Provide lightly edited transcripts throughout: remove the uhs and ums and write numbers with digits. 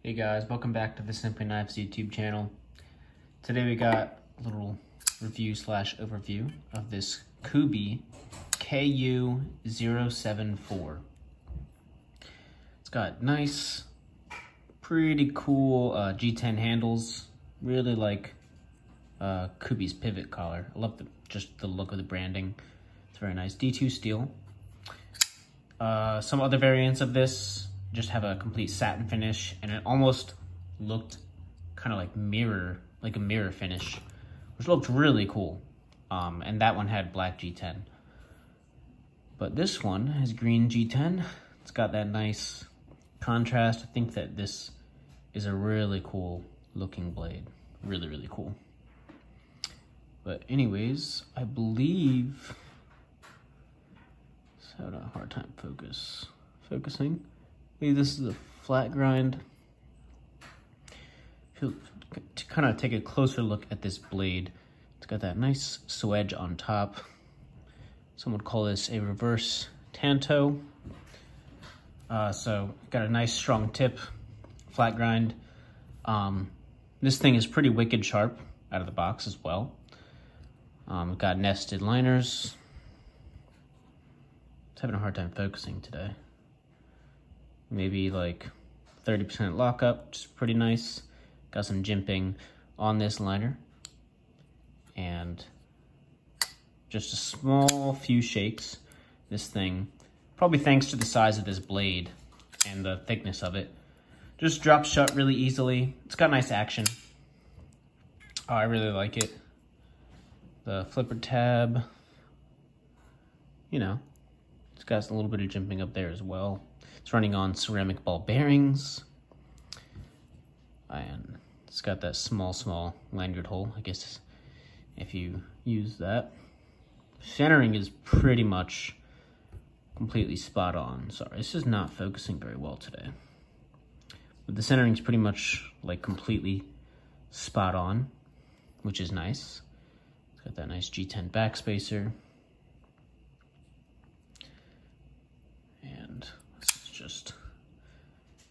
Hey guys, welcome back to the Simply Knives YouTube channel. Today we got a little review slash overview of this Kubey KU-074. It's got nice, pretty cool G10 handles. Really like Kubey's pivot collar. I love just the look of the branding. It's very nice. D2 steel. Some other variants of this just have a complete satin finish, and it almost looked kind of like a mirror finish, which looked really cool. And that one had black G10. But this one has green G10. It's got that nice contrast. I think that this is a really cool looking blade. Really, really cool. But anyways, I believe it's had a hard time focusing. Maybe this is a flat grind. To kind of take a closer look at this blade, it's got that nice swedge on top. Some would call this a reverse tanto. So got a nice strong tip, flat grind. This thing is pretty wicked sharp out of the box as well. Got nested liners. It's having a hard time focusing today. Maybe like 30% lockup, which is pretty nice. Got some jimping on this liner. And just a small few shakes. This thing, probably thanks to the size of this blade and the thickness of it, just drops shut really easily. It's got nice action. Oh, I really like it. The flipper tab, you know, it's got a little bit of jimping up there as well. It's running on ceramic ball bearings. And it's got that small lanyard hole, I guess, if you use that. Centering is pretty much completely spot on. Sorry, this is not focusing very well today. But the centering is pretty much like completely spot on, which is nice. It's got that nice G10 backspacer. And let's just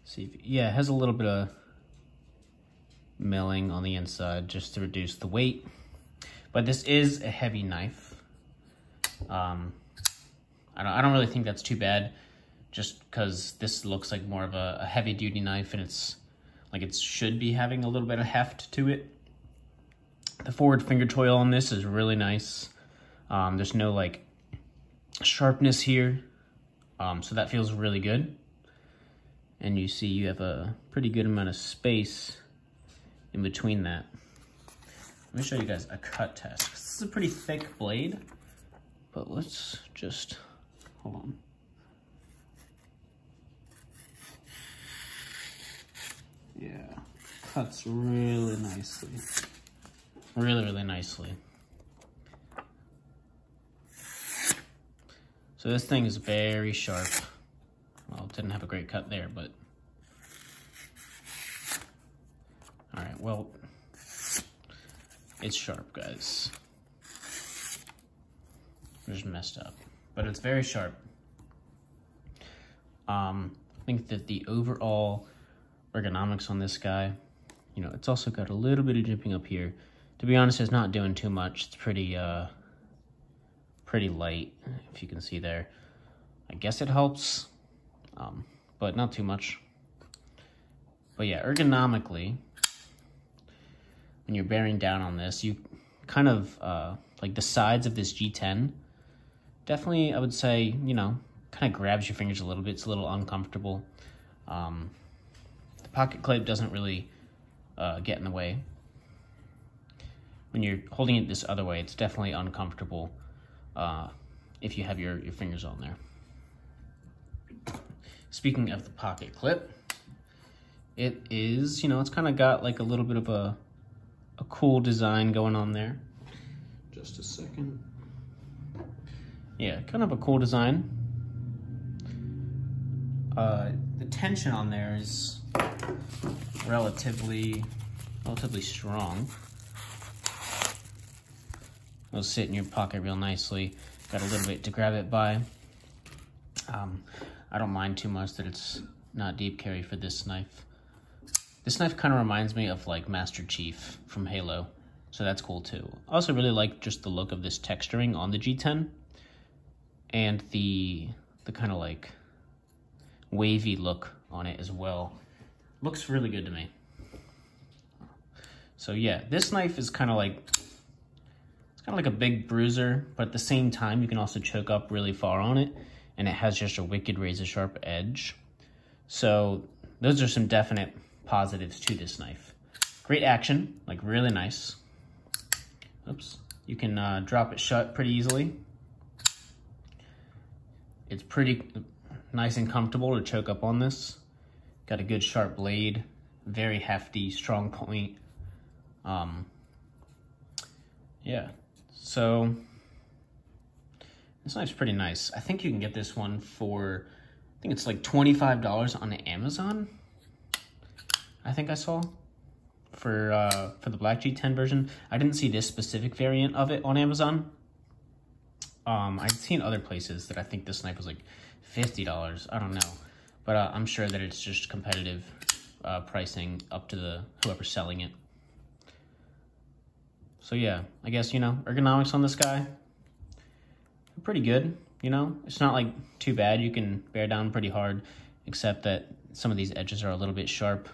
see if, yeah, it has a little bit of milling on the inside just to reduce the weight. But this is a heavy knife. I don't really think that's too bad, just because this looks like more of a heavy duty knife, and it's like it should be having a little bit of heft to it. The forward finger choil on this is really nice. There's no like sharpness here, so that feels really good. And you see you have a pretty good amount of space in between that. Let me show you guys a cut test. This is a pretty thick blade, but let's just, hold on. Yeah, cuts really nicely. Really, really nicely. So this thing is very sharp. Well, it didn't have a great cut there, but. All right, well, it's sharp, guys. Just messed up, but it's very sharp. I think that the overall ergonomics on this guy, you know, it's also got a little bit of jimping up here. To be honest, it's not doing too much. It's pretty light, if you can see there. I guess it helps, but not too much. But yeah, ergonomically, when you're bearing down on this, you kind of, like the sides of this G10, definitely, I would say, you know, kind of grabs your fingers a little bit. It's a little uncomfortable. The pocket clip doesn't really get in the way. When you're holding it this other way, it's definitely uncomfortable if you have your fingers on there. Speaking of the pocket clip, it is, you know, it's kind of got like a little bit of a cool design going on there. Just a second. Yeah, kind of a cool design. The tension on there is relatively strong. It'll sit in your pocket real nicely. Got a little bit to grab it by. I don't mind too much that it's not deep carry for this knife. This knife kind of reminds me of like Master Chief from Halo, so that's cool too. I also really like just the look of this texturing on the G10 and the kind of like wavy look on it as well. Looks really good to me. So yeah, this knife is kind of like, it's kind of like a big bruiser, but at the same time, you can also choke up really far on it, and it has just a wicked razor sharp edge. So those are some definite positives to this knife. Great action, like really nice. Oops. You can drop it shut pretty easily. It's pretty nice and comfortable to choke up on this. Got a good sharp blade, very hefty, strong point. Yeah, so this knife's pretty nice. I think you can get this one for, I think it's like $25 on Amazon. I think I saw for the Black G10 version. I didn't see this specific variant of it on Amazon. I've seen other places that I think this knife was like $50. I don't know, but I'm sure that it's just competitive pricing up to whoever's selling it. So yeah, I guess, you know, ergonomics on this guy, pretty good, you know? It's not like too bad. You can bear down pretty hard, except that some of these edges are a little bit sharp.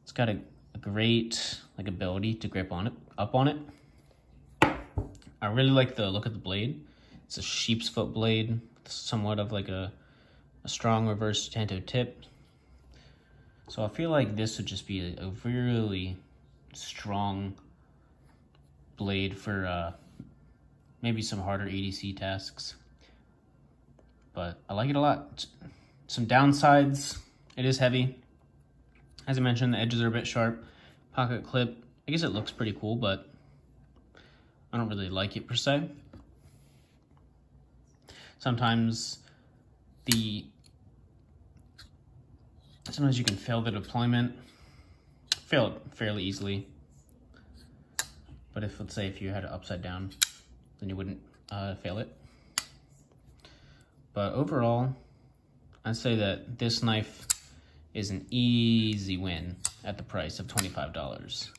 It's got a great like ability to grip on it, up on it. I really like the look of the blade. It's a sheep's foot blade, somewhat of like a strong reverse tanto tip. So I feel like this would just be a really strong blade for maybe some harder EDC tasks. But I like it a lot. Some downsides, it is heavy. As I mentioned, the edges are a bit sharp. Pocket clip, I guess it looks pretty cool, but I don't really like it per se. Sometimes you can fail the deployment, fail it fairly easily. But let's say if you had it upside down, then you wouldn't fail it. But overall, I'd say that this knife is an easy win at the price of $25.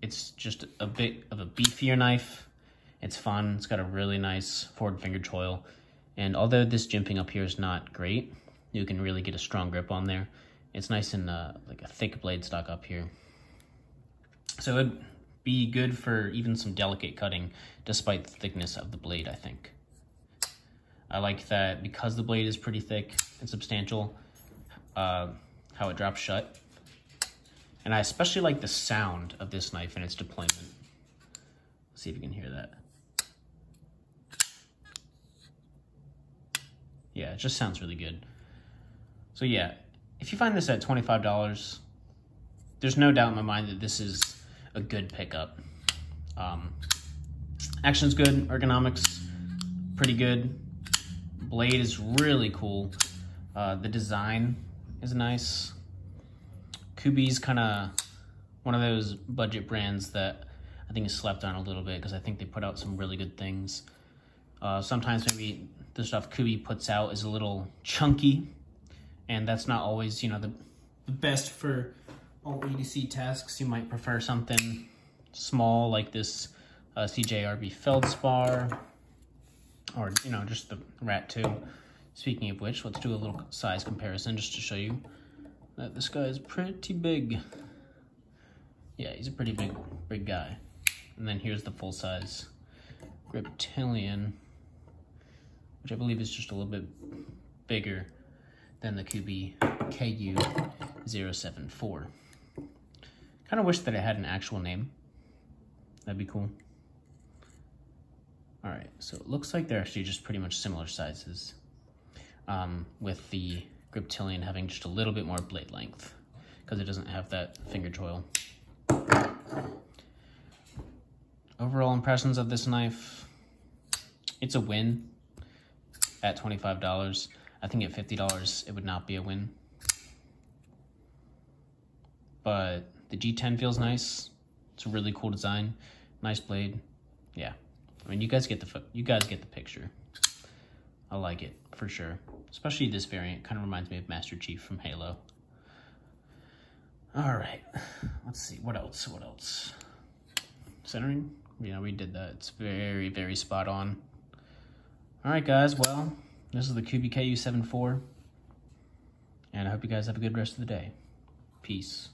It's just a bit of a beefier knife. It's fun. It's got a really nice forward finger choil. And although this jimping up here is not great, you can really get a strong grip on there. It's nice and like a thick blade stock up here. So it'd be good for even some delicate cutting, despite the thickness of the blade, I think. I like that because the blade is pretty thick and substantial, how it drops shut. And I especially like the sound of this knife and its deployment. Let's see if you can hear that. Yeah, it just sounds really good. So yeah, if you find this at $25, there's no doubt in my mind that this is a good pickup. Action's good, ergonomics pretty good. Blade is really cool. The design is nice. Kubi's kind of one of those budget brands that I think is slept on a little bit because I think they put out some really good things. Sometimes maybe the stuff Kubi puts out is a little chunky, and that's not always, you know, the best for all EDC tasks. You might prefer something small like this CJRB Feldspar, or, you know, just the Rat 2. Speaking of which, let's do a little size comparison just to show you that this guy is pretty big. Yeah, he's a pretty big guy. And then here's the full size Griptilian, which I believe is just a little bit bigger than the Kubi KU074. Kind of wish that it had an actual name. That'd be cool. All right, so it looks like they're actually just pretty much similar sizes, with the Griptilian having just a little bit more blade length because it doesn't have that finger choil. Overall impressions of this knife, it's a win at $25. I think at $50 it would not be a win. But the G10 feels nice. It's a really cool design, nice blade. Yeah, I mean, you guys get the picture. I like it for sure. Especially this variant, kind of reminds me of Master Chief from Halo. All right, let's see, what else? Centering, yeah, we did that. It's very, very spot on. All right, guys, well, this is the Kubey KU-7 IV, and I hope you guys have a good rest of the day. Peace.